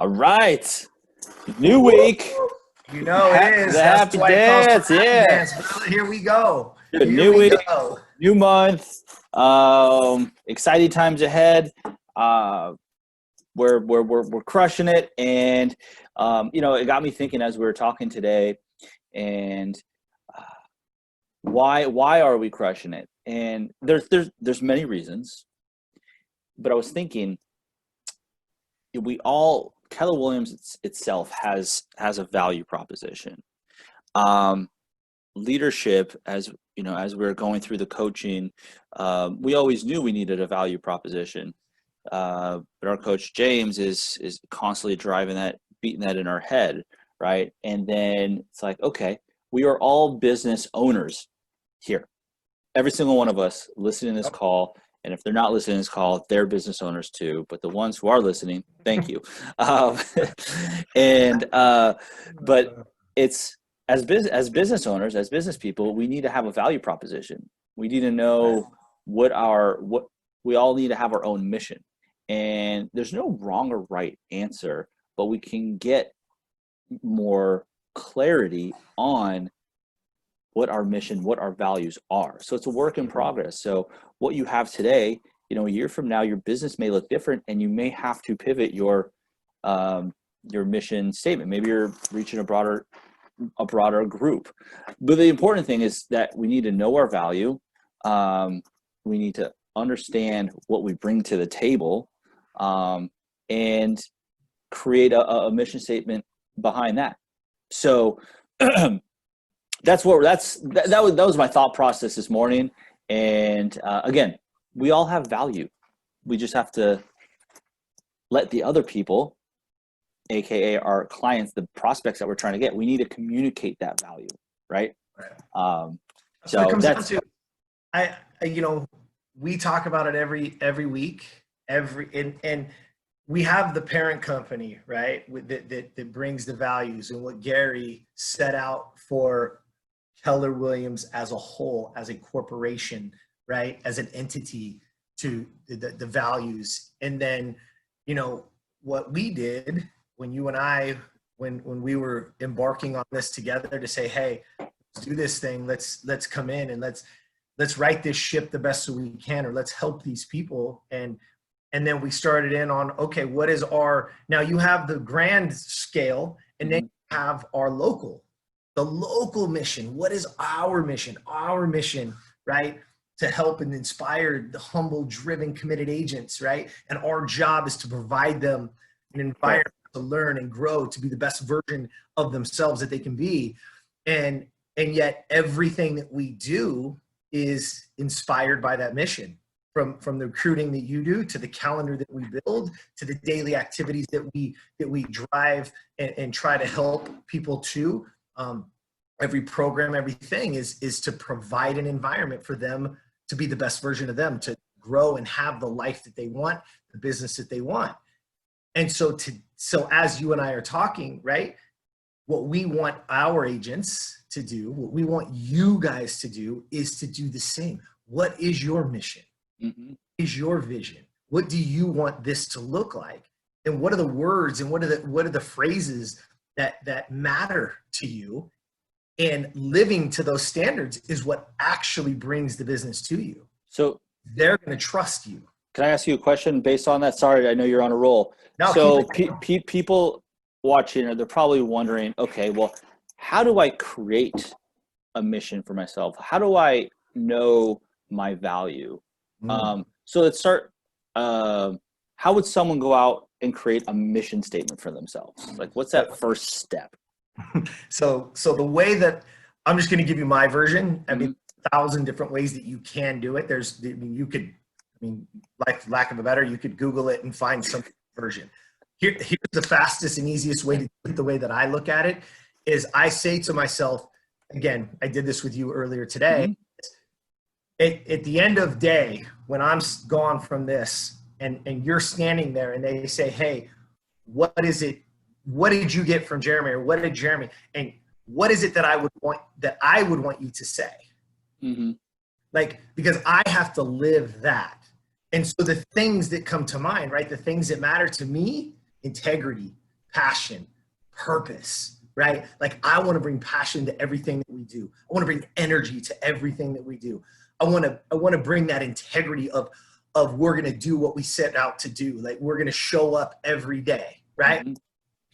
All right. New week. You know it is. The That's happy why it calls dance. for happy Yeah. dance, brother. Here we go. Good. Here New we week, go. new month. Exciting times ahead. We're crushing it, and it got me thinking as we were talking today, and why are we crushing it? And there's many reasons, but I was thinking, Keller Williams itself has a value proposition. Leadership, as we were going through the coaching, we always knew we needed a value proposition. But our coach James is constantly driving that, beating that in our head, right? And then it's like, okay, we are all business owners here. Every single one of us listening to this call, and if they're not listening to this call, they're business owners too. But the ones who are listening, thank you. But it's as business owners, as business people, we need to have a value proposition. We need to know what we all need to have our own mission. And there's no wrong or right answer, but we can get more clarity on what our mission, what our values are. So it's a work in progress. So what you have today, a year from now, your business may look different, and you may have to pivot your mission statement. Maybe you're reaching a broader group. But the important thing is that we need to know our value. We need to understand what we bring to the table, and create a mission statement behind that. So that was my thought process this morning. And again, we all have value. We just have to let the other people, AKA our clients, the prospects that we're trying to get, we need to communicate that value, right? So it comes down to, we talk about it every week, and we have the parent company, right, that brings the values, and what Gary set out for Keller Williams as a whole, as a corporation, right, as an entity, to the values. And then, what we did when you and I, when we were embarking on this together to say, hey, let's do this thing, let's come in and let's right this ship the best so we can, or let's help these people. And then we started in on, okay, what is now you have the grand scale, and then you have the local mission. What is our mission? Our mission, right? To help and inspire the humble, driven, committed agents, right? And our job is to provide them an environment to learn and grow, to be the best version of themselves that they can be. And yet everything that we do is inspired by that mission. From the recruiting that you do, to the calendar that we build, to the daily activities that we drive and try to help people to. Every program, everything is to provide an environment for them to be the best version of them, to grow and have the life that they want, the business that they want. And so as you and I are talking, right, what we want our agents to do, what we want you guys to do, is to do the same. What is your mission? Mm-hmm. Is your vision? What do you want this to look like? And what are the words and what are the phrases that matter to you? And living to those standards is what actually brings the business to you. So they're going to trust you. Can I ask you a question based on that? Sorry, I know you're on a roll. No, so people watching, they're probably wondering, okay, well, how do I create a mission for myself? How do I know my value? So let's start. How would someone go out and create a mission statement for themselves? Like, what's that first step? So the way that I'm just going to give you my version. I mean, 1,000 different ways that you can do it. Like lack of a better, you could Google it and find some version. Here's the fastest and easiest way to do it. The way that I look at it is, I say to myself, again, I did this with you earlier today. At the end of day, when I'm gone from this, and you're standing there and they say, hey, what is it? What did you get from Jeremy? Or what did Jeremy? And what is it that I would want you to say? Like, because I have to live that. And so the things that come to mind, right? The things that matter to me: integrity, passion, purpose, right? Like I want to bring passion to everything that we do. I want to bring energy to everything that we do. I want to bring that integrity of we're going to do what we set out to do. Like we're going to show up every day, right? Mm-hmm.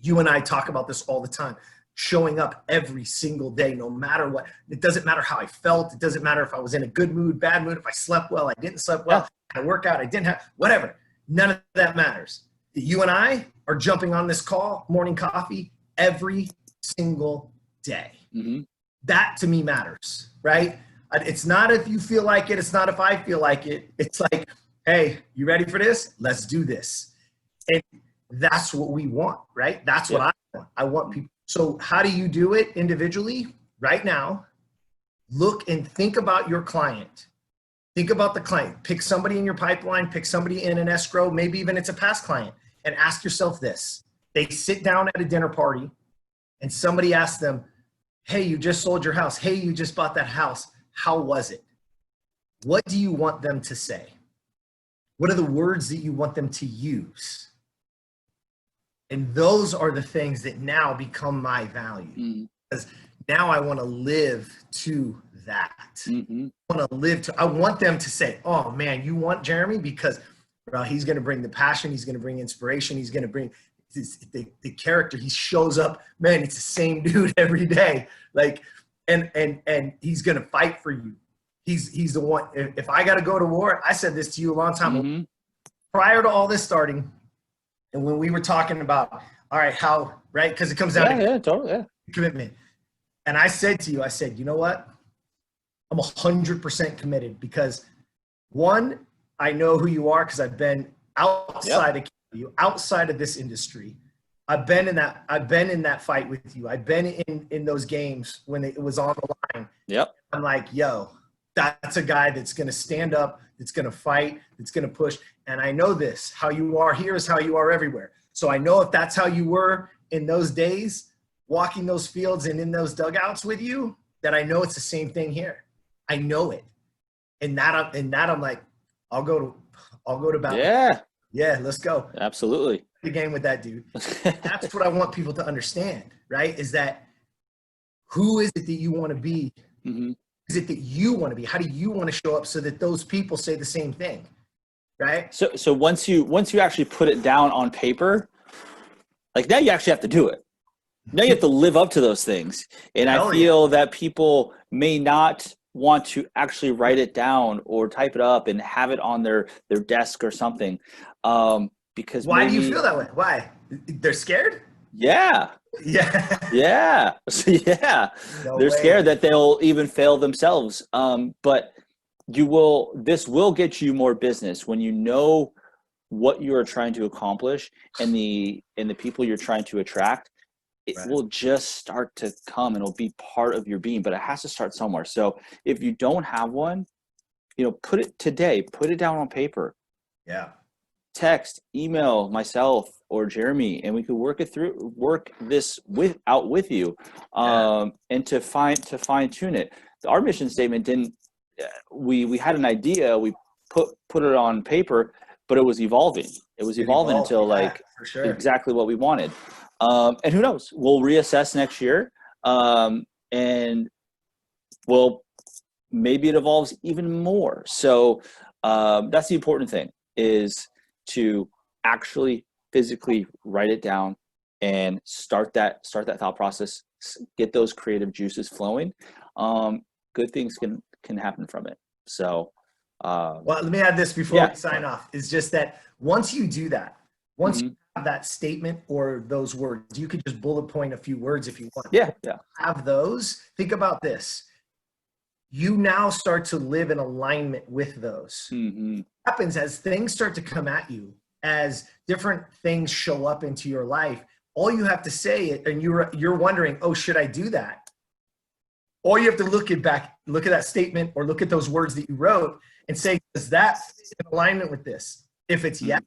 You and I talk about this all the time. Showing up every single day, no matter what. It doesn't matter how I felt. It doesn't matter if I was in a good mood, bad mood, if I slept well, I didn't sleep well, I work out, I didn't have, whatever. None of that matters. You and I are jumping on this call, morning coffee, every single day. Mm-hmm. That to me matters, right? It's not if you feel like it. It's not if I feel like it. It's like, hey, you ready for this? Let's do this. And that's what we want, right? That's what I want. I want people. So how do you do it individually? Right now, look and think about your client. Think about the client. Pick somebody in your pipeline, pick somebody in an escrow, maybe even it's a past client, and ask yourself this. They sit down at a dinner party and somebody asks them, hey, you just sold your house. Hey, you just bought that house. How was it? What do you want them to say? What are the words that you want them to use? And those are the things that now become my value. Because now I want to live to that. Mm-hmm. I want them to say, oh man, you want Jeremy? Because he's going to bring the passion. He's going to bring inspiration. He's going to bring the character. He shows up, man, it's the same dude every day. Like, and he's going to fight for you. He's the one. If I got to go to war, I said this to you a long time ago. Prior to all this starting, and when we were talking about, all right, how, right? Because it comes down to commitment. And I said to you, I said, you know what? I'm 100% committed because one, I know who you are because I've been outside of you, outside of this industry. I've been in that fight with you. I've been in those games when it was on the line. Yep. I'm like, yo, that's a guy that's going to stand up, that's going to fight, that's going to push. And I know this, how you are here is how you are everywhere. So I know if that's how you were in those days, walking those fields and in those dugouts with you, that I know it's the same thing here. I know it. And that I'm like, I'll go to battle. Yeah. Yeah, let's go. Absolutely. The game with that dude. That's what I want people to understand, right? Is that who is it that you want to be? Mm-hmm. Is it that you want to be? How do you want to show up so that those people say the same thing, right? So once you actually put it down on paper, like now you actually have to do it. Now you have to live up to those things. And I feel that people may not want to actually write it down or type it up and have it on their desk or something. Because why do you feel that way? Why? They're scared? Yeah. Yeah. Yeah. Yeah. No They're way. Scared that they'll even fail themselves. But this will get you more business when you know what you're trying to accomplish and the people you're trying to attract. It will just start to come and it'll be part of your being, but it has to start somewhere. So if you don't have one, put it down on paper. Yeah. Text, email myself or Jeremy, and we could work this out with you, and to fine tune it. Our mission statement we had an idea, we put it on paper, but it was evolving. It was evolving until for sure. Exactly what we wanted. And who knows? We'll reassess next year, and maybe it evolves even more. So that's the important thing, is to actually physically write it down and start that thought process, get those creative juices flowing. Good things can happen from it. So well, let me add this before we sign off. It's just that once you do that, once you have that statement or those words, you could just bullet point a few words if you want. Yeah. Have those. Think about this. You now start to live in alignment with those. Mm-hmm. What happens as things start to come at you, as different things show up into your life, all you have to say, and you're wondering, oh, should I do that? All you have to look at that statement or look at those words that you wrote and say, is that in alignment with this? If it's yes,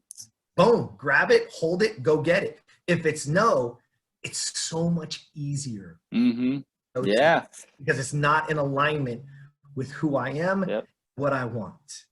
boom, grab it, hold it, go get it. If it's no, it's so much easier. Mm-hmm. Yeah. Because it's not in alignment with who I am, what I want.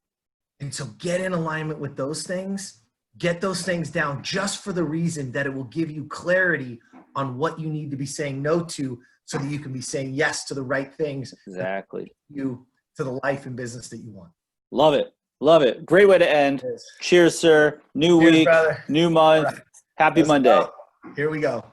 And so get in alignment with those things. Get those things down just for the reason that it will give you clarity on what you need to be saying no to, so that you can be saying yes to the right things. Exactly. You to the life and business that you want. Love it. Love it. Great way to end. Cheers, sir. New Cheers, week, brother. new month. Right. Happy Let's Monday. go. Here we go.